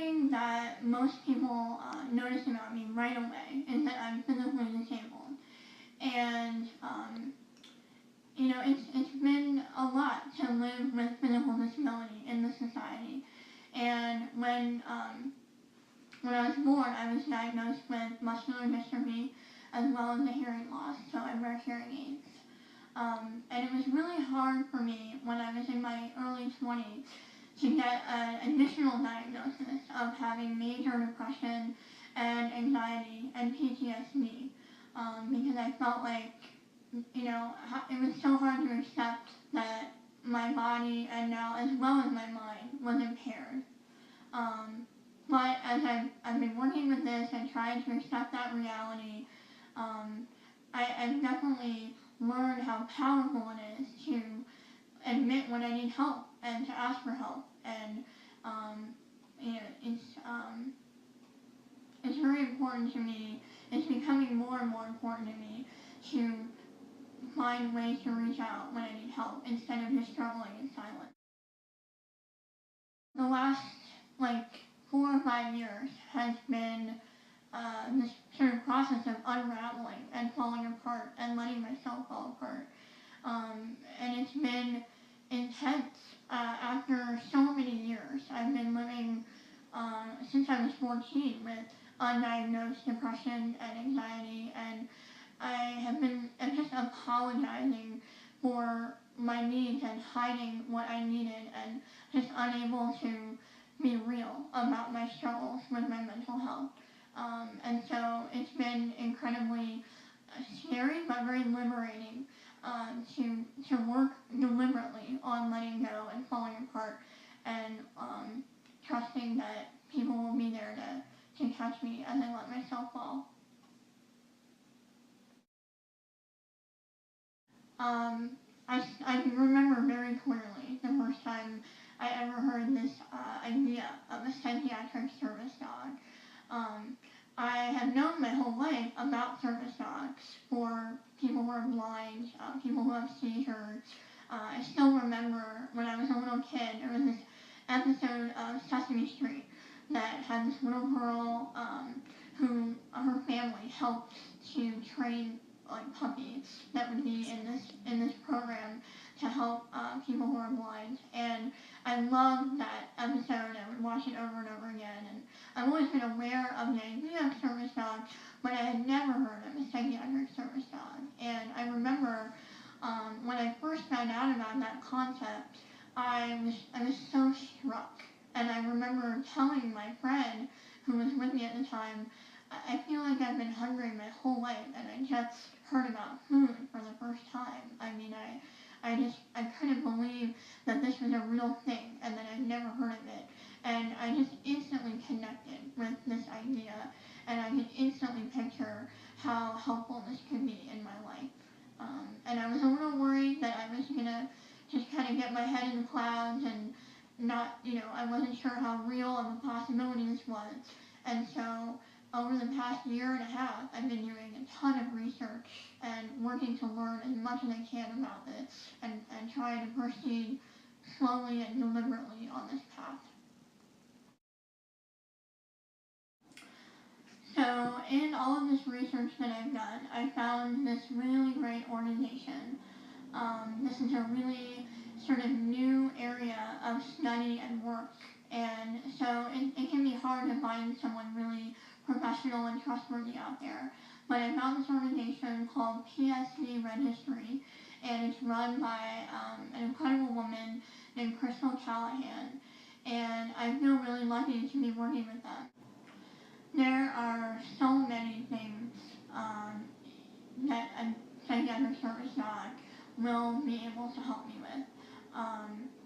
thing that most people notice about me right away is that I'm physically disabled. And, it's been a lot to live with physical disability in this society. And when I was born, I was diagnosed with muscular dystrophy as well as a hearing loss, so I wear hearing aids. And it was really hard for me when I was in my early 20s to get an additional diagnosis of having major depression and anxiety and PTSD, because I felt like, it was so hard to accept that my body and now as well as my mind was impaired. But as I've been working with this and trying to accept that reality, I've definitely learned how powerful it is to admit when I need help and to ask for help. And it's very important to me. It's becoming more and more important to me to find ways to reach out when I need help instead of just struggling in silence. The last 4 or 5 years has been this sort of process of unraveling and falling apart and letting myself fall apart. And it's been intense. After so many years, I've been living since I was 14 with undiagnosed depression and anxiety, and I'm just apologizing for my needs and hiding what I needed and just unable to be real about my struggles with my mental health. And so it's been incredibly scary but very liberating to work deliberately on letting go and falling apart and trusting that people will be there to catch me as I let myself fall. I remember very clearly the first time I ever heard this idea of a psychiatric service dog. I have known my whole life about service dogs for people who are blind, people who have seizures. I still remember when I was a little kid, there was this episode of Sesame Street that had this little girl who her family helped to train puppies that would be in this program to help people who are blind. And I loved that episode. I would watch it over and over again. And I've always been aware of the idea of service dog, but I had never heard of a psychiatric service dog. And I remember when I first found out about that concept, I was so struck. And I remember telling my friend who was with me at the time, I feel like I've been hungry my whole life, and I just heard about food for the first time. I mean, I couldn't believe that this was a real thing, and that I'd never heard of it. And I just instantly connected with this idea, and I could instantly picture how helpful this could be in my life. And I was a little worried that I was gonna just kind of get my head in the clouds and not, I wasn't sure how real of a possibility this was. And so over the past year and a half, I've been doing a ton of research and working to learn as much as I can about this and trying to proceed slowly and deliberately on this path. So in all of this research that I've done, I found this really great organization. This is a really sort of new area of study and work, and so it can be hard to find someone really professional and trustworthy out there. But I found this organization called PSD Registry, and it's run by an incredible woman named Crystal Callahan, and I feel really lucky to be working with them. There are so many things that a psychiatric service dog will be able to help me with.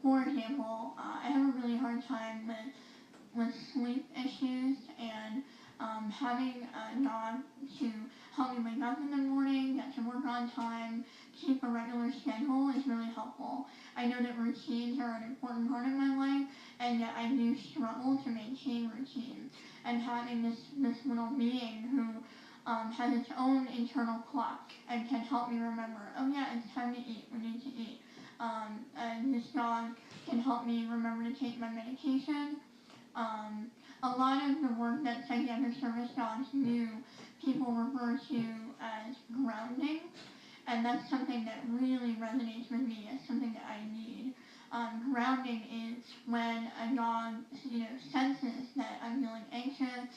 For example, I have a really hard time with sleep issues, and having a dog to help me wake up in the morning, get to work on time, keep a regular schedule is really helpful. I know that routines are an important part of my life, and yet I do struggle to maintain routines. And having this little being who has its own internal clock and can help me remember, oh yeah, it's time to eat, we need to eat. And this dog can help me remember to take my medication. a lot of the work that psychiatric service dogs do, people refer to as grounding, and that's something that really resonates with me as something that I need. Grounding is when a dog, senses that I'm feeling anxious,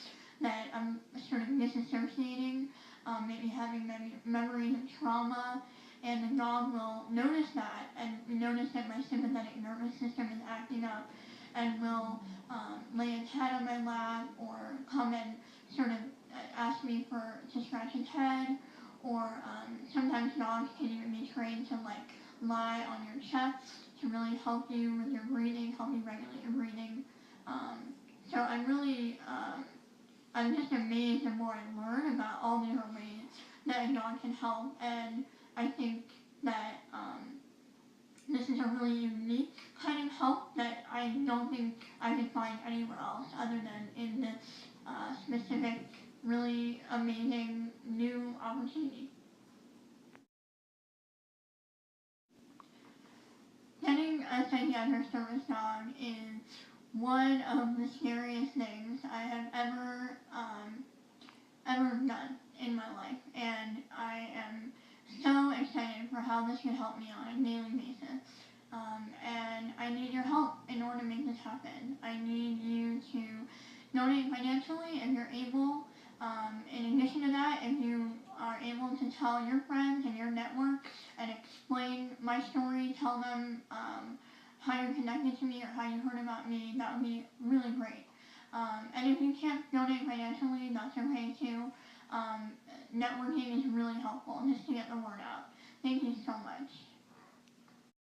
that I'm sort of disassociating, maybe having memories of trauma, and the dog will notice that and notice that my sympathetic nervous system is acting up and will lay its head on my lap or come and sort of ask me to scratch its head, or sometimes dogs can even be trained to lie on your chest to really help you with your breathing, help you regulate your breathing. So I'm just amazed the more I learn about all the different ways that a dog can help, and I think that this is a really unique kind of help that I don't think I could find anywhere else other than in this specific, really amazing new opportunity. Getting a psychiatric service dog is one of the scariest things I have ever done in my life, and I am so excited for how this can help me on a daily basis. And I need your help in order to make this happen. I need you to donate financially if you're able. In addition to that, if you are able to tell your friends and your network and explain my story, tell them how you're connected to me or how you heard about me, that would be really great. And if you can't donate financially, that's okay too. Networking is really helpful just to get the word out. Thank you so much.